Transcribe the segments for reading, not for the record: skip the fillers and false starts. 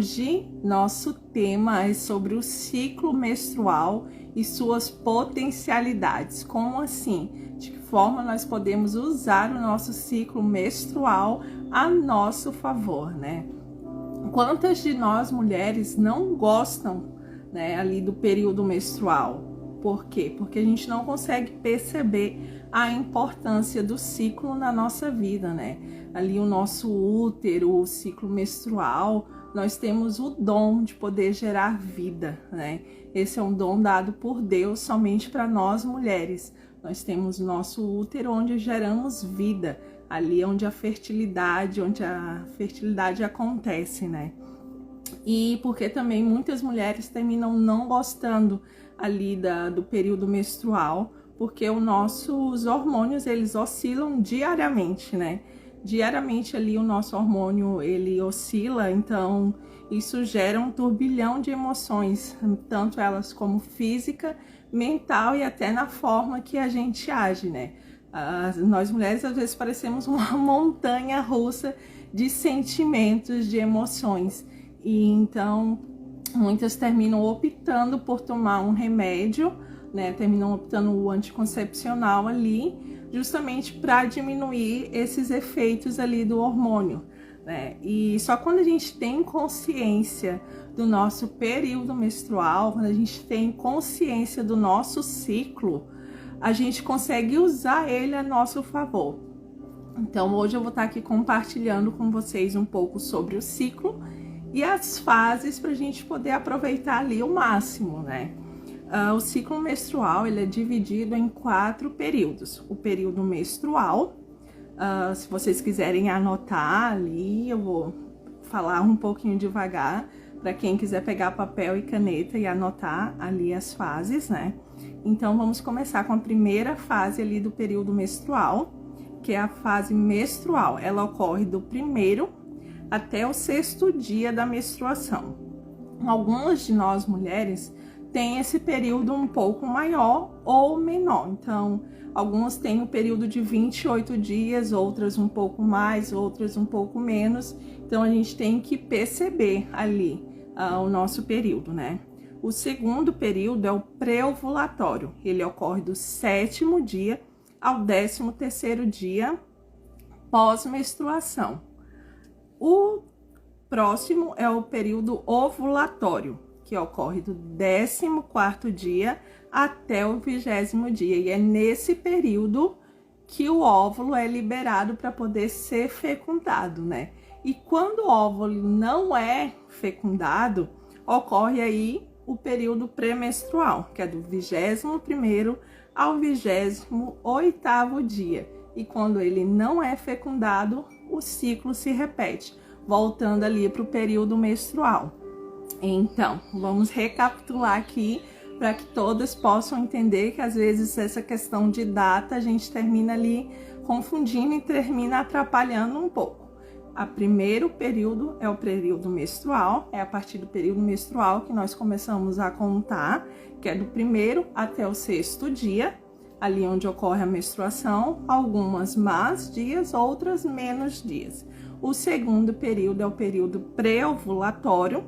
hoje nosso tema é sobre o ciclo menstrual e suas potencialidades. Como assim? De que forma nós podemos usar o nosso ciclo menstrual a nosso favor, né? Quantas de nós mulheres não gostam, né, ali do período menstrual? Por quê? Porque a gente não consegue perceber a importância do ciclo na nossa vida, né? Ali o nosso útero, o ciclo menstrual, nós temos o dom de poder gerar vida, né? Esse é um dom dado por Deus somente para nós mulheres. Nós temos o nosso útero onde geramos vida, ali onde a fertilidade acontece, né? E porque também muitas mulheres terminam não gostando ali do período menstrual, porque os nossos hormônios, eles oscilam diariamente, né? Diariamente ali o nosso hormônio, ele oscila, então isso gera um turbilhão de emoções, tanto elas como física, mental e até na forma que a gente age, né? Nós mulheres às vezes parecemos uma montanha russa de sentimentos, de emoções, e então muitas terminam optando por tomar um remédio, né? Terminam optando o anticoncepcional ali, justamente para diminuir esses efeitos ali do hormônio, né? E só quando a gente tem consciência do nosso período menstrual, quando a gente tem consciência do nosso ciclo, a gente consegue usar ele a nosso favor. Então hoje eu vou estar aqui compartilhando com vocês um pouco sobre o ciclo e as fases para a gente poder aproveitar ali o máximo, né? O ciclo menstrual, ele é dividido em 4 períodos. O período menstrual, se vocês quiserem anotar ali, eu vou falar um pouquinho devagar, para quem quiser pegar papel e caneta e anotar ali as fases, né? Então, vamos começar com a primeira fase ali do período menstrual, que é a fase menstrual. Ela ocorre do 1º até o 6º dia da menstruação. Algumas de nós mulheres têm esse período um pouco maior ou menor. Então, algumas têm o período de 28 dias, outras um pouco mais, outras um pouco menos. Então, a gente tem que perceber ali o nosso período, né? O segundo período é o pré-ovulatório. Ele ocorre do 7º dia ao 13º dia pós-menstruação. O próximo é o período ovulatório, que ocorre do 14º dia até o 20º dia. E é nesse período que o óvulo é liberado para poder ser fecundado, né? E quando o óvulo não é fecundado, ocorre aí o período pré-menstrual, que é do 21º ao 28º dia. E quando ele não é fecundado, o ciclo se repete, voltando ali para o período menstrual. Então, vamos recapitular aqui para que todas possam entender que às vezes essa questão de data a gente termina ali confundindo e termina atrapalhando um pouco. O primeiro período é o período menstrual, é a partir do período menstrual que nós começamos a contar, que é do 1º até o 6º dia, ali onde ocorre a menstruação, algumas mais dias, outras menos dias. O segundo período é o período pré-ovulatório,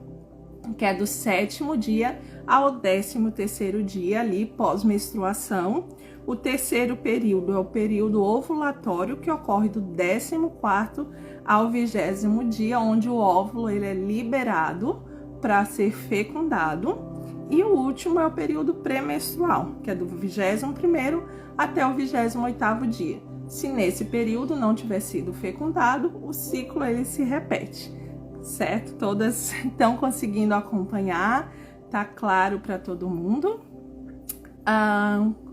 que é do 7º dia ao 13º dia ali pós-menstruação. O terceiro período é o período ovulatório, que ocorre do 14º ao 20º dia, onde o óvulo ele é liberado para ser fecundado. E o último é o período pré-menstrual, que é do 21º até o 28º dia. Se nesse período não tiver sido fecundado, o ciclo ele se repete, certo? Todas estão conseguindo acompanhar? Tá claro para todo mundo?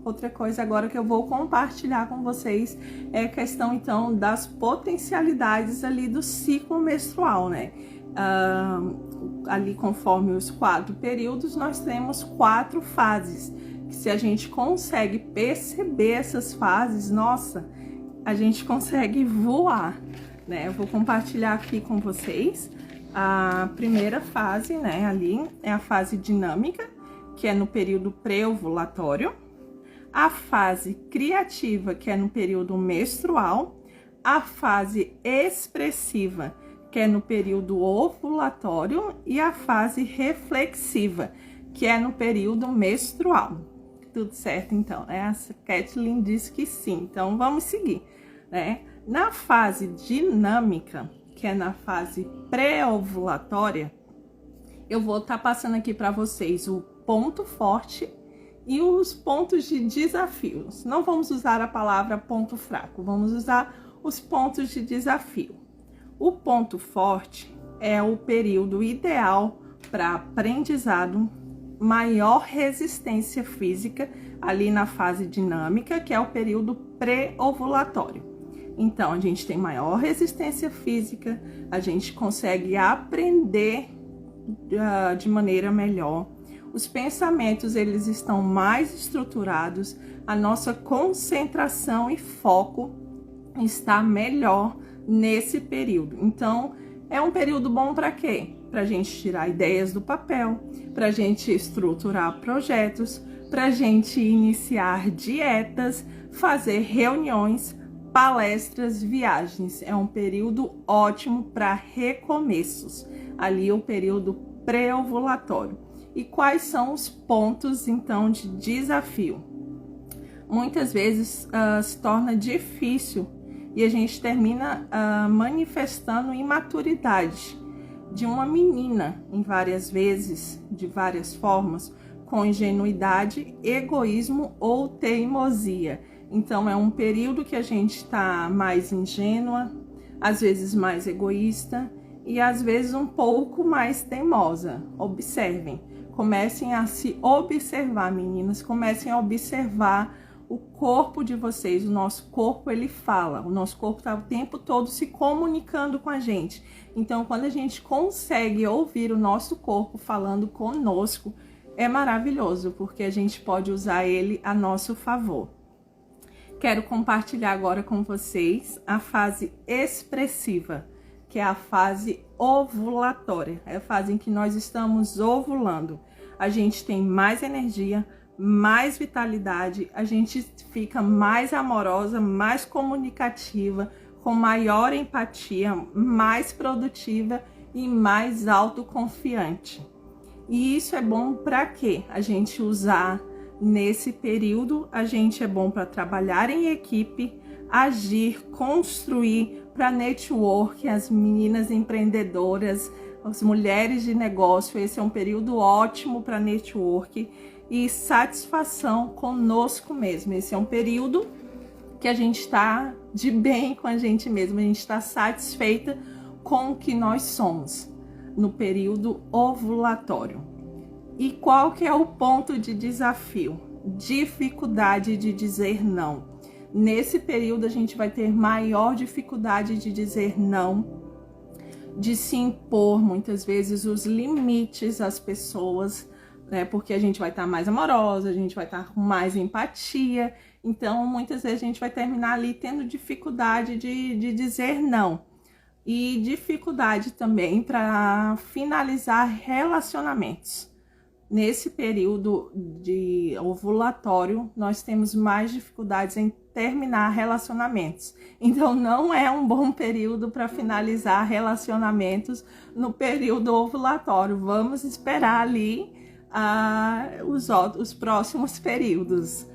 Outra coisa agora que eu vou compartilhar com vocês é a questão, então, das potencialidades ali do ciclo menstrual, né? Ali, conforme os 4 períodos, nós temos 4 fases. Que se a gente consegue perceber essas fases, nossa, a gente consegue voar, né? Eu vou compartilhar aqui com vocês. A primeira fase, né, ali é a fase dinâmica, que é no período pré-ovulatório. A fase criativa, que é no período menstrual. A fase expressiva, que é no período ovulatório, e a fase reflexiva, que é no período menstrual. Tudo certo, então, né? A Kathleen disse que sim, então vamos seguir, né? Na fase dinâmica, que é na fase pré-ovulatória, eu vou estar passando aqui para vocês o ponto forte e os pontos de desafios. Não vamos usar a palavra ponto fraco, vamos usar os pontos de desafio. O ponto forte é o período ideal para aprendizado, maior resistência física, ali na fase dinâmica, que é o período pré-ovulatório. Então, a gente tem maior resistência física, a gente consegue aprender de maneira melhor. Os pensamentos, eles estão mais estruturados, a nossa concentração e foco está melhor nesse período. Então, é um período bom para quê? Para a gente tirar ideias do papel, para a gente estruturar projetos, para a gente iniciar dietas, fazer reuniões, palestras, viagens. É um período ótimo para recomeços. Ali o período pré-ovulatório. E quais são os pontos, então, de desafio? Muitas vezes se torna difícil e a gente termina manifestando imaturidade de uma menina, em várias vezes, de várias formas, com ingenuidade, egoísmo ou teimosia. Então, é um período que a gente está mais ingênua, às vezes mais egoísta e às vezes um pouco mais teimosa. Observem, comecem a se observar, meninas, comecem a observar o corpo de vocês. O nosso corpo, ele fala, o nosso corpo está o tempo todo se comunicando com a gente. Então, quando a gente consegue ouvir o nosso corpo falando conosco, é maravilhoso, porque a gente pode usar ele a nosso favor. Quero compartilhar agora com vocês a fase expressiva, que é a fase ovulatória. É a fase em que nós estamos ovulando. A gente tem mais energia, mais vitalidade, a gente fica mais amorosa, mais comunicativa, com maior empatia, mais produtiva e mais autoconfiante. E isso é bom para quê? A gente usar nesse período, a gente é bom para trabalhar em equipe, agir, construir, para network, as meninas empreendedoras, as mulheres de negócio. Esse é um período ótimo para network e satisfação conosco mesmo. Esse é um período que a gente está de bem com a gente mesmo, a gente está satisfeita com o que nós somos no período ovulatório. E qual que é o ponto de desafio? Dificuldade de dizer não. Nesse período a gente vai ter maior dificuldade de dizer não, de se impor muitas vezes os limites às pessoas, né? Porque a gente vai estar mais amorosa, a gente vai estar com mais empatia. Então, muitas vezes a gente vai terminar ali tendo dificuldade de dizer não. E dificuldade também para finalizar relacionamentos. Nesse período de ovulatório, nós temos mais dificuldades em terminar relacionamentos. Então, não é um bom período para finalizar relacionamentos no período ovulatório. Vamos esperar ali os próximos períodos.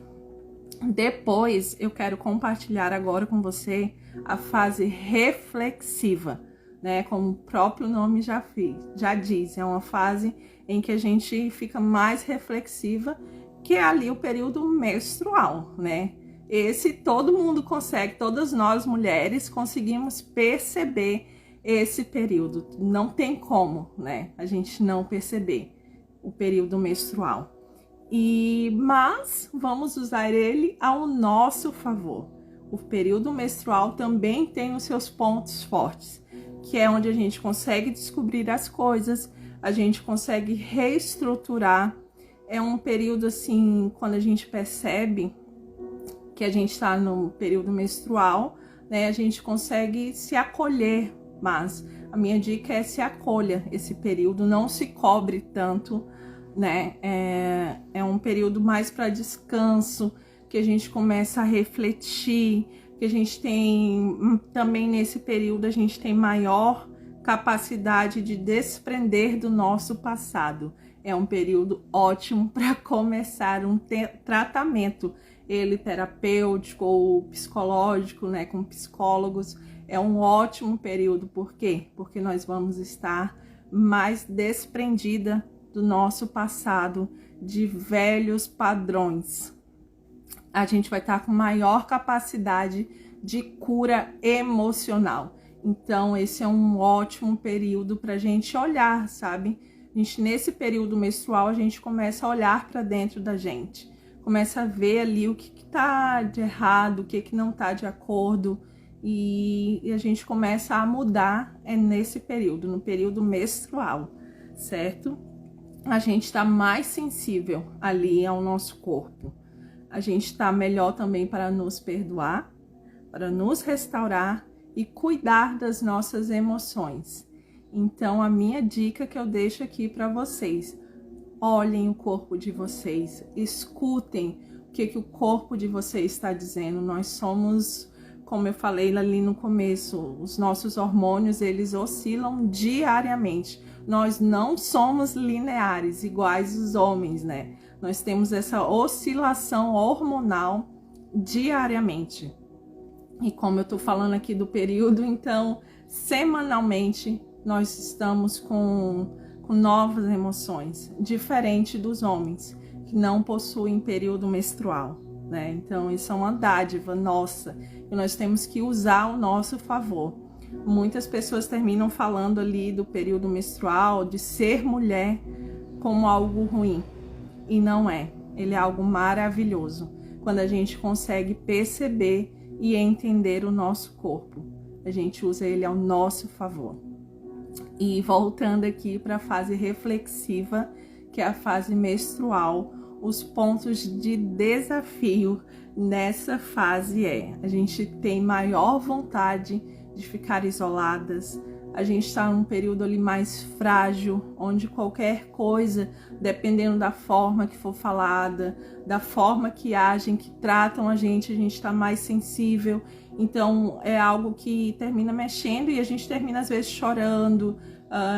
Depois, eu quero compartilhar agora com você a fase reflexiva, né? Como o próprio nome já diz, é uma fase em que a gente fica mais reflexiva, que é ali o período menstrual, né? Esse todo mundo consegue, todas nós mulheres conseguimos perceber esse período. Não tem como, né? A gente não perceber o período menstrual. Mas vamos usar ele ao nosso favor. O período menstrual também tem os seus pontos fortes, que é onde a gente consegue descobrir as coisas, a gente consegue reestruturar. É um período assim, quando a gente percebe que a gente está no período menstrual, né, a gente consegue se acolher, mas a minha dica é se acolha esse período, não se cobre tanto, né? É um período mais para descanso, que a gente começa a refletir, que a gente tem também nesse período a gente tem maior capacidade de desprender do nosso passado. É um período ótimo para começar um tratamento, ele terapêutico ou psicológico, né, com psicólogos. É um ótimo período, por quê? Porque nós vamos estar mais desprendida do nosso passado, de velhos padrões. A gente vai estar com maior capacidade de cura emocional. Então, esse é um ótimo período para a gente olhar, sabe? Nesse período menstrual, a gente começa a olhar para dentro da gente. Começa a ver ali o que tá de errado, o que não tá de acordo. E a gente começa a mudar nesse período, no período menstrual, certo? A gente está mais sensível ali ao nosso corpo. A gente está melhor também para nos perdoar, para nos restaurar e cuidar das nossas emoções. Então, a minha dica que eu deixo aqui para vocês: olhem o corpo de vocês, escutem o que o corpo de vocês está dizendo. Nós somos, como eu falei ali no começo, os nossos hormônios, eles oscilam diariamente. Nós não somos lineares, iguais os homens, né? Nós temos essa oscilação hormonal diariamente. E como eu tô falando aqui do período, então, semanalmente, nós estamos com novas emoções, diferente dos homens, que não possuem período menstrual, né? Então, isso é uma dádiva nossa, e nós temos que usar ao nosso favor. Muitas pessoas terminam falando ali do período menstrual, de ser mulher, como algo ruim, e não é. Ele é algo maravilhoso, quando a gente consegue perceber e entender o nosso corpo. A gente usa ele ao nosso favor. E voltando aqui para a fase reflexiva, que é a fase menstrual, os pontos de desafio nessa fase a gente tem maior vontade de ficar isoladas, a gente está num período ali mais frágil, onde qualquer coisa, dependendo da forma que for falada, da forma que agem, que tratam a gente está mais sensível. Então é algo que termina mexendo e a gente termina às vezes chorando,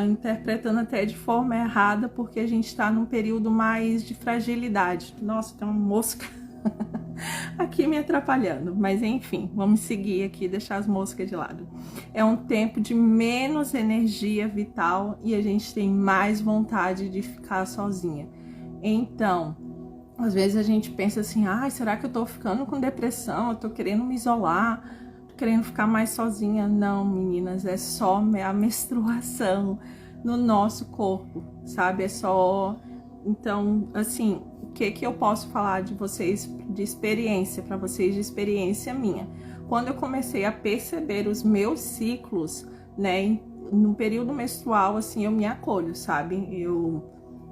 interpretando até de forma errada, porque a gente está num período mais de fragilidade. Nossa, tem uma mosca aqui me atrapalhando, mas enfim, vamos seguir aqui, deixar as moscas de lado. É um tempo de menos energia vital e a gente tem mais vontade de ficar sozinha. Então, às vezes a gente pensa assim, será que eu tô ficando com depressão? Eu tô querendo me isolar, tô querendo ficar mais sozinha. Não, meninas, é só a menstruação no nosso corpo, sabe? É só... Então, assim, o que eu posso falar de vocês de experiência, para vocês de experiência minha? Quando eu comecei a perceber os meus ciclos, né, no período menstrual, assim, eu me acolho, sabe? Eu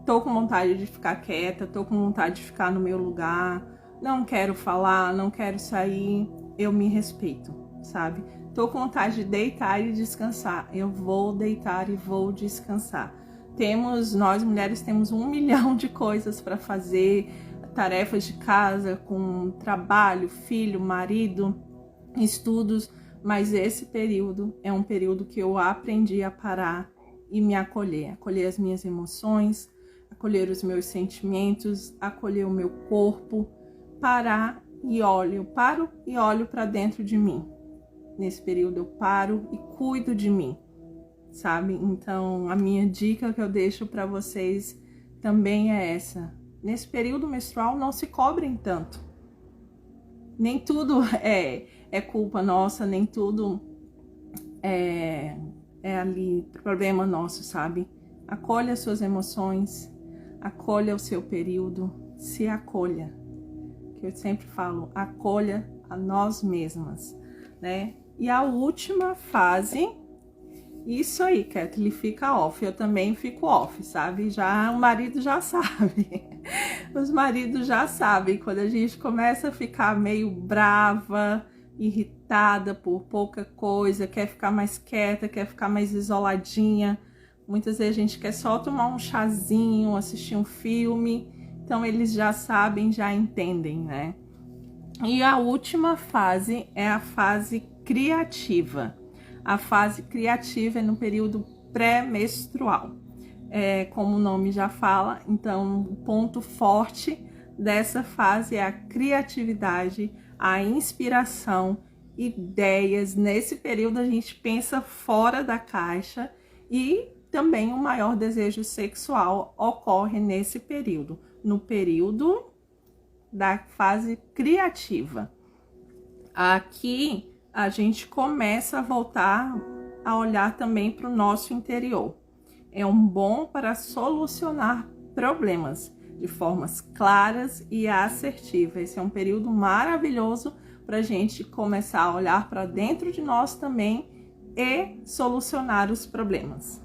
tô com vontade de ficar quieta, tô com vontade de ficar no meu lugar, não quero falar, não quero sair, eu me respeito, sabe? Tô com vontade de deitar e descansar, eu vou deitar e vou descansar. Nós mulheres temos 1 milhão de coisas para fazer, tarefas de casa, com trabalho, filho, marido, estudos, mas esse período é um período que eu aprendi a parar e me acolher as minhas emoções, acolher os meus sentimentos, acolher o meu corpo, parar e paro e olho para dentro de mim. Nesse período eu paro e cuido de mim, sabe? Então, a minha dica que eu deixo para vocês também é essa. Nesse período menstrual, não se cobrem tanto. Nem tudo é culpa nossa, nem tudo é ali problema nosso, sabe? Acolha as suas emoções, acolha o seu período, se acolha. Que eu sempre falo, acolha a nós mesmas, né? E a última fase... Isso aí, Kathleen, fica off. Eu também fico off, sabe? Já o marido já sabe. Os maridos já sabem. Quando a gente começa a ficar meio brava, irritada por pouca coisa, quer ficar mais quieta, quer ficar mais isoladinha. Muitas vezes a gente quer só tomar um chazinho, assistir um filme. Então eles já sabem, já entendem, né? E a última fase é a fase criativa. A fase criativa é no período pré-menstrual. Como o nome já fala, então o ponto forte dessa fase é a criatividade, a inspiração, ideias. Nesse período a gente pensa fora da caixa e também o maior desejo sexual ocorre nesse período, no período da fase criativa. Aqui a gente começa a voltar a olhar também para o nosso interior. É um bom para solucionar problemas de formas claras e assertivas. Esse é um período maravilhoso para a gente começar a olhar para dentro de nós também e solucionar os problemas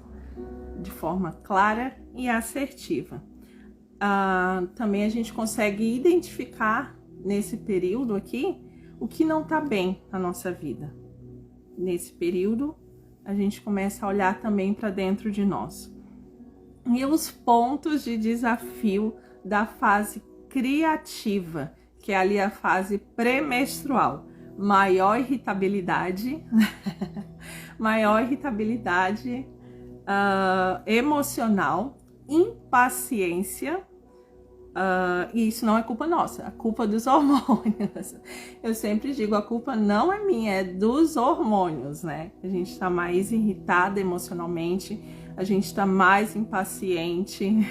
de forma clara e assertiva. Também a gente consegue identificar nesse período aqui o que não está bem na nossa vida. Nesse período, a gente começa a olhar também para dentro de nós. E os pontos de desafio da fase criativa, que é ali a fase pré-menstrual. Maior irritabilidade, emocional, impaciência. E isso não é culpa nossa, é culpa dos hormônios. Eu sempre digo, a culpa não é minha, é dos hormônios, né? A gente tá mais irritada emocionalmente, a gente tá mais impaciente.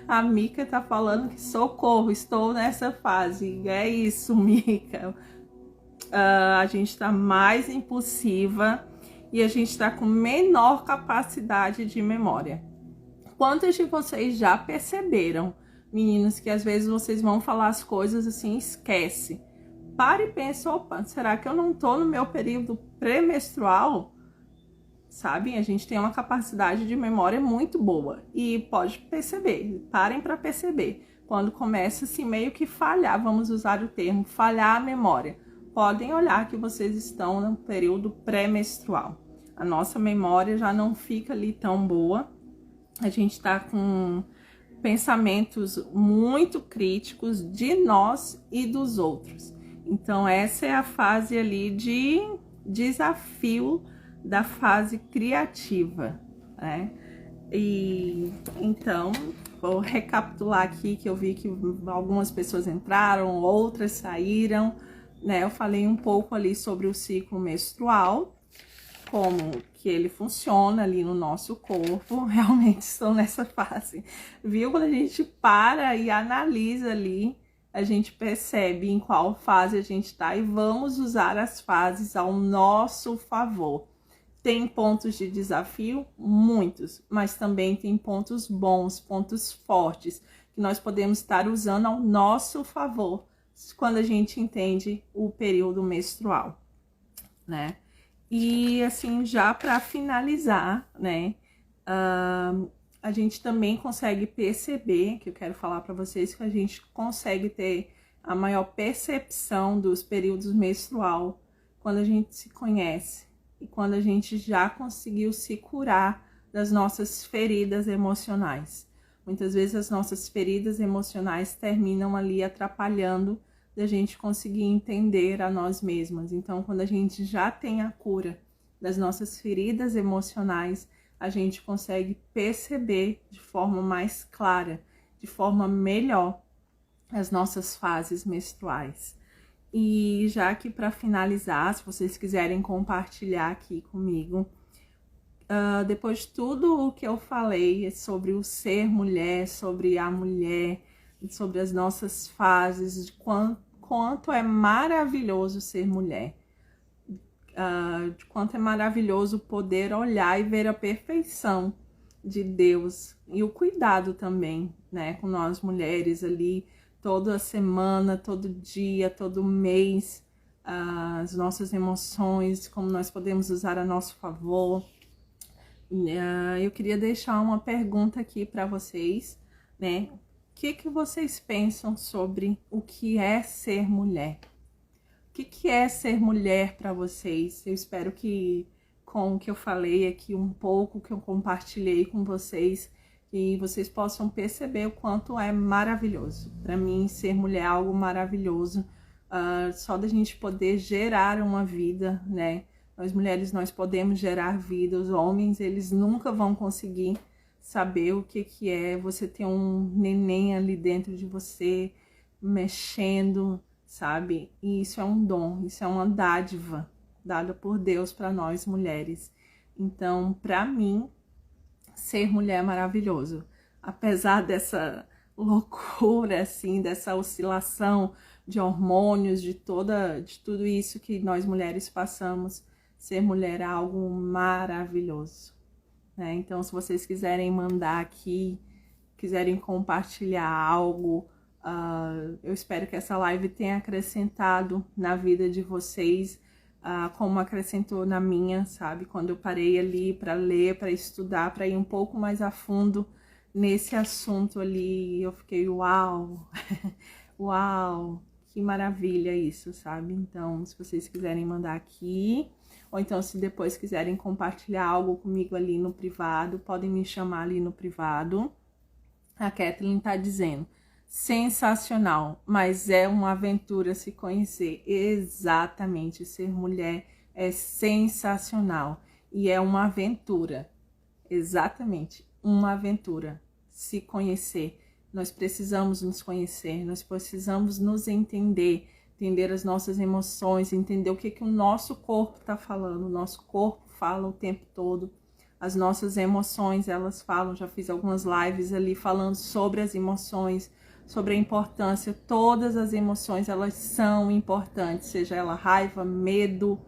A Mica tá falando que socorro, estou nessa fase. É isso, Mica. A gente tá mais impulsiva e a gente tá com menor capacidade de memória. Quantos de vocês já perceberam, meninos, que às vezes vocês vão falar as coisas assim, esquece? Para e pensa, opa, será que eu não tô no meu período pré-menstrual? Sabe, a gente tem uma capacidade de memória muito boa e pode perceber, parem para perceber. Quando começa assim meio que falhar, vamos usar o termo, falhar a memória. Podem olhar que vocês estão no período pré-menstrual. A nossa memória já não fica ali tão boa. A gente está com pensamentos muito críticos de nós e dos outros. Então, essa é a fase ali de desafio da fase criativa, né? E então, vou recapitular aqui que eu vi que algumas pessoas entraram, outras saíram, né? Eu falei um pouco ali sobre o ciclo menstrual, como que ele funciona ali no nosso corpo. Realmente estou nessa fase, viu? Quando a gente para e analisa ali, a gente percebe em qual fase a gente está e vamos usar as fases ao nosso favor. Tem pontos de desafio? Muitos, mas também tem pontos bons, pontos fortes, que nós podemos estar usando ao nosso favor quando a gente entende o período menstrual, né? E assim, já para finalizar, né, a gente também consegue perceber, que eu quero falar para vocês, que a gente consegue ter a maior percepção dos períodos menstrual quando a gente se conhece e quando a gente já conseguiu se curar das nossas feridas emocionais. Muitas vezes as nossas feridas emocionais terminam ali atrapalhando da gente conseguir entender a nós mesmas. Então, quando a gente já tem a cura das nossas feridas emocionais, a gente consegue perceber de forma mais clara, de forma melhor, as nossas fases menstruais. E já que para finalizar, se vocês quiserem compartilhar aqui comigo, depois de tudo o que eu falei sobre o ser mulher, sobre a mulher, sobre as nossas fases, de quanto é maravilhoso ser mulher, de quanto é maravilhoso poder olhar e ver a perfeição de Deus e o cuidado também, né, com nós mulheres ali, toda semana, todo dia, todo mês, as nossas emoções, como nós podemos usar a nosso favor. Eu queria deixar uma pergunta aqui para vocês, né? O que vocês pensam sobre o que é ser mulher? O que é ser mulher para vocês? Eu espero que com o que eu falei aqui um pouco, que eu compartilhei com vocês, que vocês possam perceber o quanto é maravilhoso. Para mim, ser mulher é algo maravilhoso. Só da gente poder gerar uma vida, né? Nós mulheres, nós podemos gerar vida. Os homens, eles nunca vão conseguir saber o que é você ter um neném ali dentro de você, mexendo, sabe? E isso é um dom, isso é uma dádiva dada por Deus para nós mulheres. Então, para mim, ser mulher é maravilhoso. Apesar dessa loucura, assim, dessa oscilação de hormônios, de tudo isso que nós mulheres passamos, ser mulher é algo maravilhoso, né? Então, se vocês quiserem mandar aqui, quiserem compartilhar algo, eu espero que essa live tenha acrescentado na vida de vocês, como acrescentou na minha, sabe? Quando eu parei ali para ler, para estudar, para ir um pouco mais a fundo nesse assunto ali, eu fiquei, uau, uau, que maravilha isso, sabe? Então, se vocês quiserem mandar aqui, ou então se depois quiserem compartilhar algo comigo ali no privado, podem me chamar ali no privado. A Kathleen tá dizendo, sensacional, mas é uma aventura se conhecer. Exatamente, ser mulher é sensacional e é uma aventura, exatamente, uma aventura, se conhecer. Nós precisamos nos conhecer, nós precisamos nos entender, entender as nossas emoções, entender o que o nosso corpo está falando. O nosso corpo fala o tempo todo, as nossas emoções, elas falam. Já fiz algumas lives ali falando sobre as emoções, sobre a importância. Todas as emoções, elas são importantes, seja ela raiva, medo,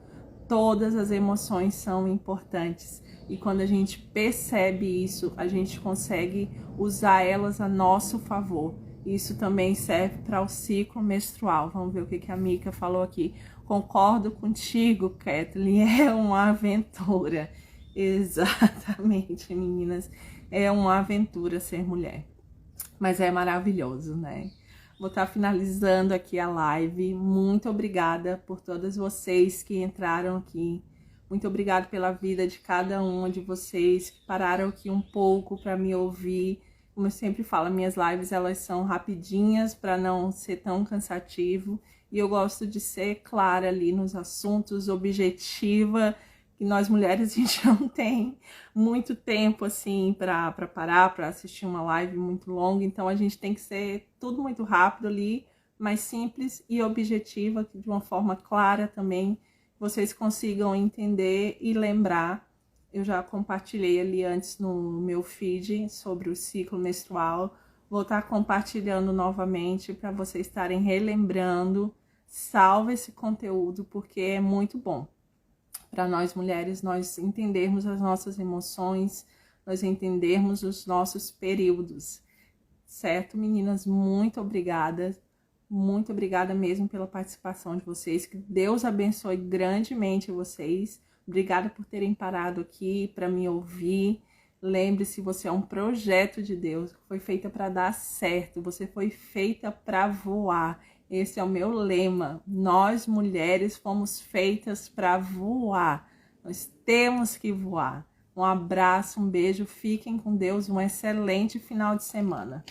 todas as emoções são importantes. E quando a gente percebe isso, a gente consegue usar elas a nosso favor. Isso também serve para o ciclo menstrual. Vamos ver o que a Mica falou aqui. Concordo contigo, Kathleen, é uma aventura. Exatamente, meninas, é uma aventura ser mulher. Mas é maravilhoso, né? Vou estar finalizando aqui a live. Muito obrigada por todas vocês que entraram aqui. Muito obrigada pela vida de cada uma de vocês que pararam aqui um pouco para me ouvir. Como eu sempre falo, minhas lives elas são rapidinhas para não ser tão cansativo. E eu gosto de ser clara ali nos assuntos, objetiva, que nós mulheres a gente não tem muito tempo assim para parar, para assistir uma live muito longa. Então a gente tem que ser tudo muito rápido ali, mais simples e objetiva, de uma forma clara também, vocês consigam entender e lembrar. Eu já compartilhei ali antes no meu feed sobre o ciclo menstrual. Vou estar compartilhando novamente para vocês estarem relembrando. Salva esse conteúdo porque é muito bom. Para nós mulheres, nós entendermos as nossas emoções, nós entendermos os nossos períodos. Certo, meninas? Muito obrigada. Muito obrigada mesmo pela participação de vocês. Que Deus abençoe grandemente vocês. Obrigada por terem parado aqui para me ouvir. Lembre-se, você é um projeto de Deus. Foi feita para dar certo. Você foi feita para voar. Esse é o meu lema. Nós, mulheres, fomos feitas para voar. Nós temos que voar. Um abraço, um beijo. Fiquem com Deus. Um excelente final de semana.